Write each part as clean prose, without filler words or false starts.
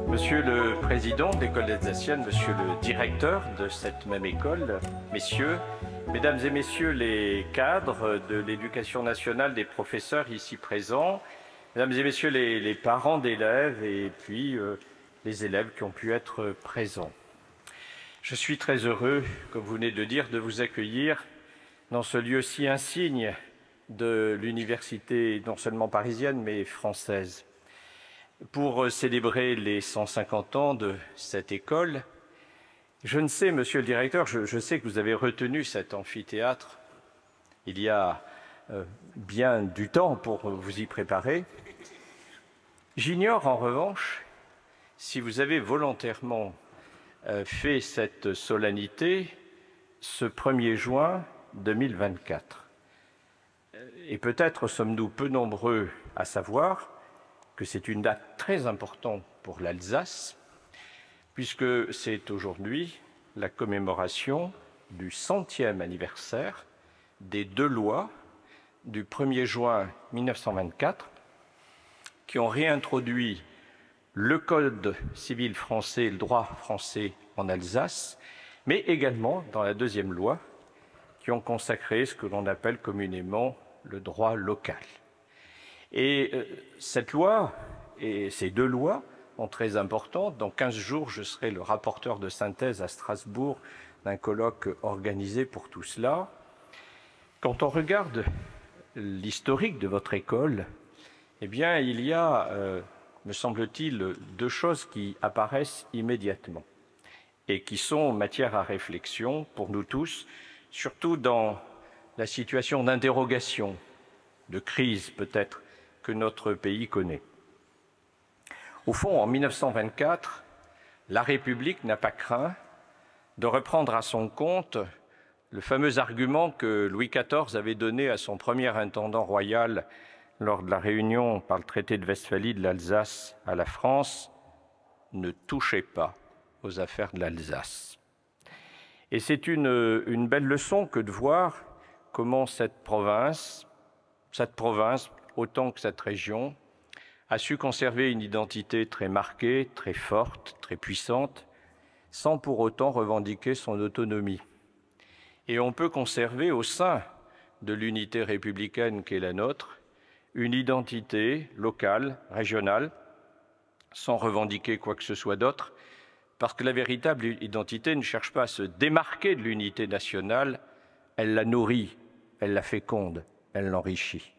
Monsieur le Président de l'École alsacienne, Monsieur le Directeur de cette même école, Messieurs, Mesdames et Messieurs les cadres de l'Éducation nationale, des professeurs ici présents, Mesdames et Messieurs les parents d'élèves et puis les élèves qui ont pu être présents. Je suis très heureux, comme vous venez de le dire, de vous accueillir dans ce lieu si insigne de l'université non seulement parisienne mais française. Pour célébrer les 150 ans de cette école, je ne sais, Monsieur le Directeur, je sais que vous avez retenu cet amphithéâtre il y a bien du temps pour vous y préparer. J'ignore en revanche si vous avez volontairement fait cette solennité ce 1er juin 2024. Et peut-être sommes-nous peu nombreux à savoir que c'est une date très importante pour l'Alsace, puisque c'est aujourd'hui la commémoration du 100e anniversaire des 2 lois du 1er juin 1924 qui ont réintroduit le Code civil français et le droit français en Alsace, mais également dans la 2e loi qui ont consacré ce que l'on appelle communément le droit local. Et cette loi et ces 2 lois sont très importantes. Dans 15 jours, je serai le rapporteur de synthèse à Strasbourg d'un colloque organisé pour tout cela. Quand on regarde l'historique de votre école, eh bien, il y a, me semble-t-il, 2 choses qui apparaissent immédiatement et qui sont matière à réflexion pour nous tous, surtout dans la situation d'interrogation, de crise peut-être, que notre pays connaît. Au fond, en 1924, la République n'a pas craint de reprendre à son compte le fameux argument que Louis XIV avait donné à son premier intendant royal lors de la réunion par le traité de Westphalie de l'Alsace à la France, ne touchez pas aux affaires de l'Alsace. Et c'est une belle leçon que de voir comment cette province, autant que cette région, a su conserver une identité très marquée, très forte, très puissante, sans pour autant revendiquer son autonomie. Et on peut conserver au sein de l'unité républicaine qu'est la nôtre, une identité locale, régionale, sans revendiquer quoi que ce soit d'autre, parce que la véritable identité ne cherche pas à se démarquer de l'unité nationale, elle la nourrit, elle la féconde, elle l'enrichit.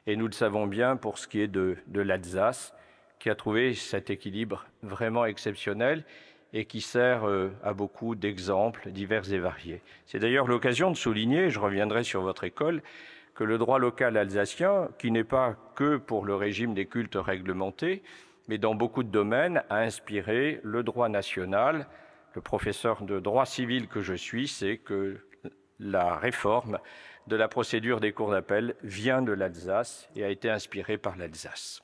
Et nous le savons bien pour ce qui est de l'Alsace, qui a trouvé cet équilibre vraiment exceptionnel et qui sert à beaucoup d'exemples divers et variés. C'est d'ailleurs l'occasion de souligner, je reviendrai sur votre école, que le droit local alsacien, qui n'est pas que pour le régime des cultes réglementés, mais dans beaucoup de domaines, a inspiré le droit national. Le professeur de droit civil que je suis sait que la réforme de la procédure des cours d'appel vient de l'Alsace et a été inspirée par l'Alsace.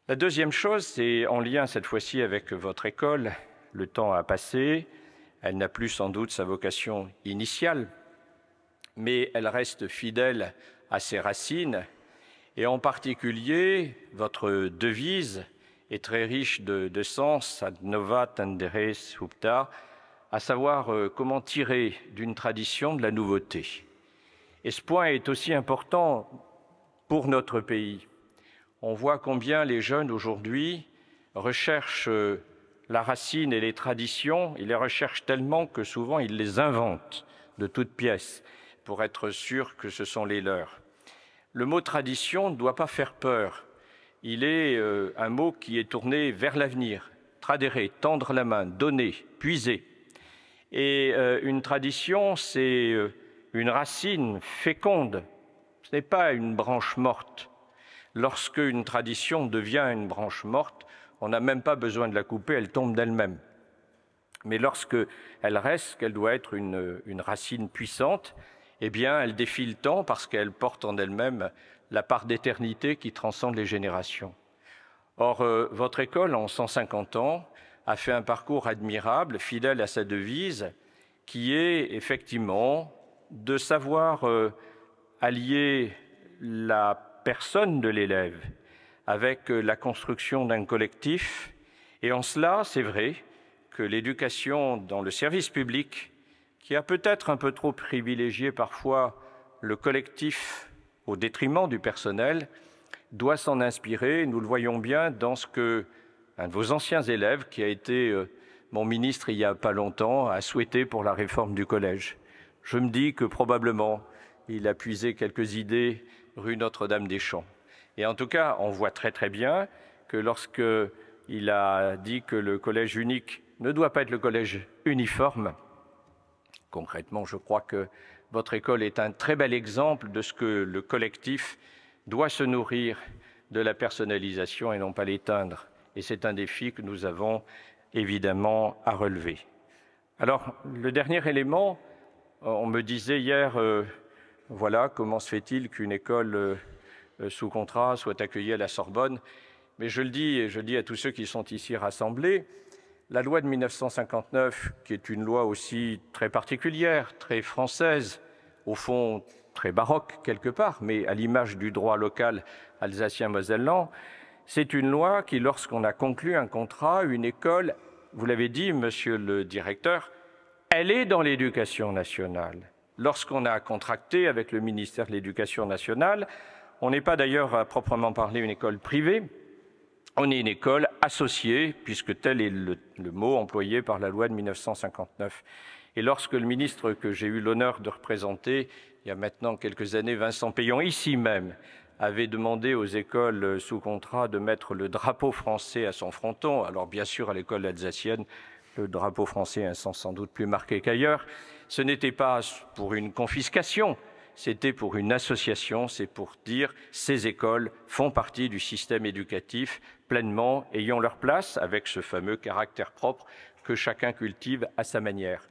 La deuxième chose, c'est en lien cette fois-ci avec votre école. Le temps a passé, elle n'a plus sans doute sa vocation initiale, mais elle reste fidèle à ses racines et en particulier votre devise est très riche de sens, ad nova tendere subta, à savoir comment tirer d'une tradition de la nouveauté. Et ce point est aussi important pour notre pays. On voit combien les jeunes aujourd'hui recherchent la racine et les traditions, ils les recherchent tellement que souvent ils les inventent de toutes pièces pour être sûrs que ce sont les leurs. Le mot tradition ne doit pas faire peur. Il est un mot qui est tourné vers l'avenir. Tradere, tendre la main, donner, puiser. Et une tradition, c'est une racine féconde, ce n'est pas une branche morte. Lorsque une tradition devient une branche morte, on n'a même pas besoin de la couper, elle tombe d'elle-même. Mais lorsqu'elle reste, qu'elle doit être une racine puissante, eh bien, elle défie le temps parce qu'elle porte en elle-même la part d'éternité qui transcende les générations. Or, votre école, en 150 ans, a fait un parcours admirable, fidèle à sa devise, qui est effectivement de savoir allier la personne de l'élève avec la construction d'un collectif. Et en cela, c'est vrai que l'éducation dans le service public, qui a peut-être un peu trop privilégié parfois le collectif au détriment du personnel, doit s'en inspirer. Nous le voyons bien dans ce que un de vos anciens élèves, qui a été mon ministre il n'y a pas longtemps, a souhaité pour la réforme du collège. Je me dis que probablement il a puisé quelques idées rue Notre-Dame-des-Champs. Et en tout cas, on voit très bien que lorsqu'il a dit que le collège unique ne doit pas être le collège uniforme, concrètement, je crois que votre école est un très bel exemple de ce que le collectif doit se nourrir de la personnalisation et non pas l'éteindre. Et c'est un défi que nous avons évidemment à relever. Alors, le dernier élément, on me disait hier, voilà, comment se fait-il qu'une école sous contrat soit accueillie à la Sorbonne? Mais je le dis, et je le dis à tous ceux qui sont ici rassemblés, la loi de 1959, qui est une loi aussi très particulière, très française, au fond très baroque quelque part, mais à l'image du droit local alsacien-mosellan, c'est une loi qui, lorsqu'on a conclu un contrat, une école, vous l'avez dit, monsieur le directeur, elle est dans l'éducation nationale. Lorsqu'on a contracté avec le ministère de l'Éducation nationale, on n'est pas d'ailleurs à proprement parler une école privée, on est une école associée, puisque tel est le mot employé par la loi de 1959. Et lorsque le ministre que j'ai eu l'honneur de représenter, il y a maintenant quelques années, Vincent Payon, ici même, avait demandé aux écoles sous contrat de mettre le drapeau français à son fronton, alors bien sûr à l'école alsacienne, le drapeau français a un sens sans doute plus marqué qu'ailleurs, ce n'était pas pour une confiscation, c'était pour une association, c'est pour dire ces écoles font partie du système éducatif pleinement, ayant leur place avec ce fameux caractère propre que chacun cultive à sa manière.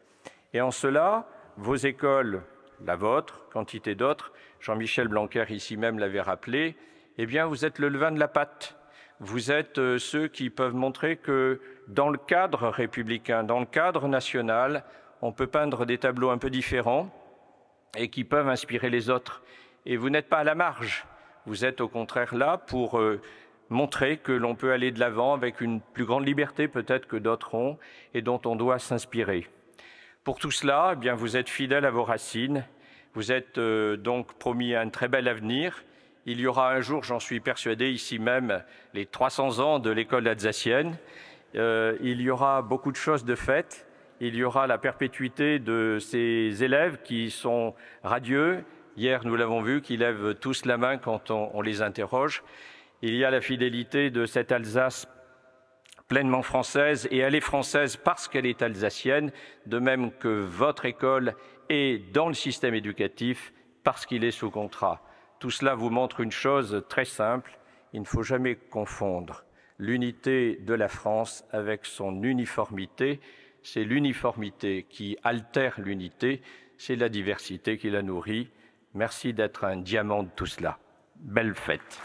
Et en cela, vos écoles, la vôtre, quantité d'autres, Jean-Michel Blanquer ici même l'avait rappelé, eh bien vous êtes le levain de la pâte. Vous êtes ceux qui peuvent montrer que dans le cadre républicain, dans le cadre national, on peut peindre des tableaux un peu différents et qui peuvent inspirer les autres. Et vous n'êtes pas à la marge, vous êtes au contraire là pour montrer que l'on peut aller de l'avant avec une plus grande liberté peut-être que d'autres ont et dont on doit s'inspirer. Pour tout cela, eh bien, vous êtes fidèles à vos racines, vous êtes donc promis un très bel avenir. Il y aura un jour, j'en suis persuadé, ici même, les 300 ans de l'école alsacienne. Il y aura beaucoup de choses de faites. Il y aura la perpétuité de ces élèves qui sont radieux. Hier, nous l'avons vu, qui lèvent tous la main quand on les interroge. Il y a la fidélité de cette Alsace pleinement française, et elle est française parce qu'elle est alsacienne, de même que votre école est dans le système éducatif parce qu'il est sous contrat. Tout cela vous montre une chose très simple, il ne faut jamais confondre l'unité de la France avec son uniformité. C'est l'uniformité qui altère l'unité, c'est la diversité qui la nourrit. Merci d'être un diamant de tout cela. Belle fête.